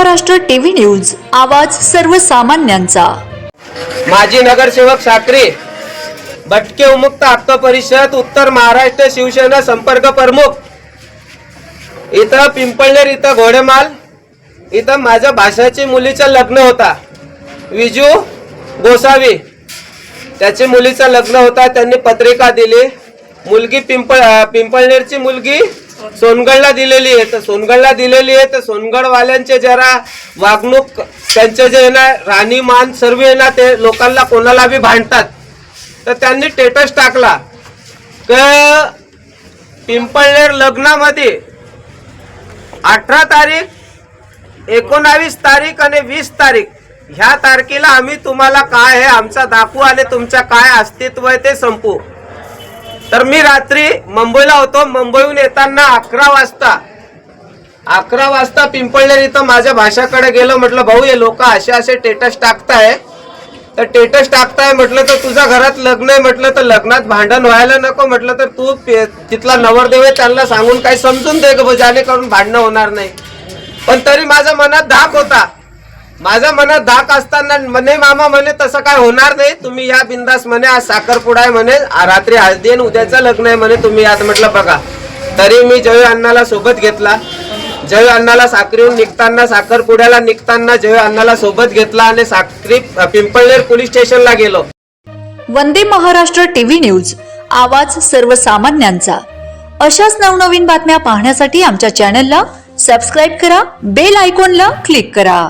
Maharashtra TV news, आवाज सर्वसामान्यांचा। माजी नगरसेवक साक्री, भटके उमुक्त हक्क परिषद उत्तर महाराष्ट्र शिवसेना संपर्क प्रमुख। इथं पिंपळनेर इथं घोडेमाल इथं माझ्या भाषाची मुलीचं लग्न होता, विजू गोसावी त्याची मुलीचं लग्न होता। त्यांनी पत्रिका दिली, मुलगी पिंपळनेरची मुलगी सोनगडला दिलेली आहे। तर सोनगडला दिलेली आहे तर सोनगडवाल्यांचे जरा वागणूक त्यांचे जे ना राहणीमान सर्व आहे ना ते लोकांना कोणाला बी भांडतात। तर त्यांनी स्टेटस टाकला की पिंपळनेर लग्नामध्ये 18 तारीख, 19 तारीख आणि 20 तारीख ह्या तारखेला आम्ही तुम्हाला काय आहे आमचा दाखवू आणि तुमच्या काय अस्तित्व आहे ते संपू। तर मी रात्री मुंबईला होतो, मुंबईहून येताना 11 वाजता पिंपळनेर इथं माझ्या भाषाकडे गेलो। म्हटलं भाऊ हे लोक असे स्टेटस टाकताय, तर स्टेटस टाकताय म्हटलं तर तुझ्या घरात लग्न आहे, म्हटलं तर लग्नात भांडण व्हायला नको, म्हटलं तर तू तिथला नवरदेव आहे त्यांना सांगून काही समजून दे ग जेणेकरून भांडणं होणार नाही। पण तरी माझ्या मनात धाक होता, माझ्या मनात धाक असताना म्हणे मामा म्हणे तसं काय होणार नाही, तुम्ही या बिंदास म्हणे, आज साखरपुडा आहे म्हणे, रात्री हळदी आणि उद्याचं लग्न आहे म्हणे, तुम्ही यात म्हटलं बघा। तरी मी जय अण्णाला सोबत घेतला, जय अण्णाला साक्रीहून निघताना साखरपुड्याला निघताना जय अण्णाला सोबत घेतला आणि साक्री पिंपळनेर पोलीस स्टेशनला गेलो। वंदे महाराष्ट्र टीव्ही न्यूज, आवाज सर्वसामान्यांचा। अशाच नवनवीन बातम्या पाहण्यासाठी आमच्या चॅनलला सबस्क्राईब करा, बेल आयकॉनला क्लिक करा।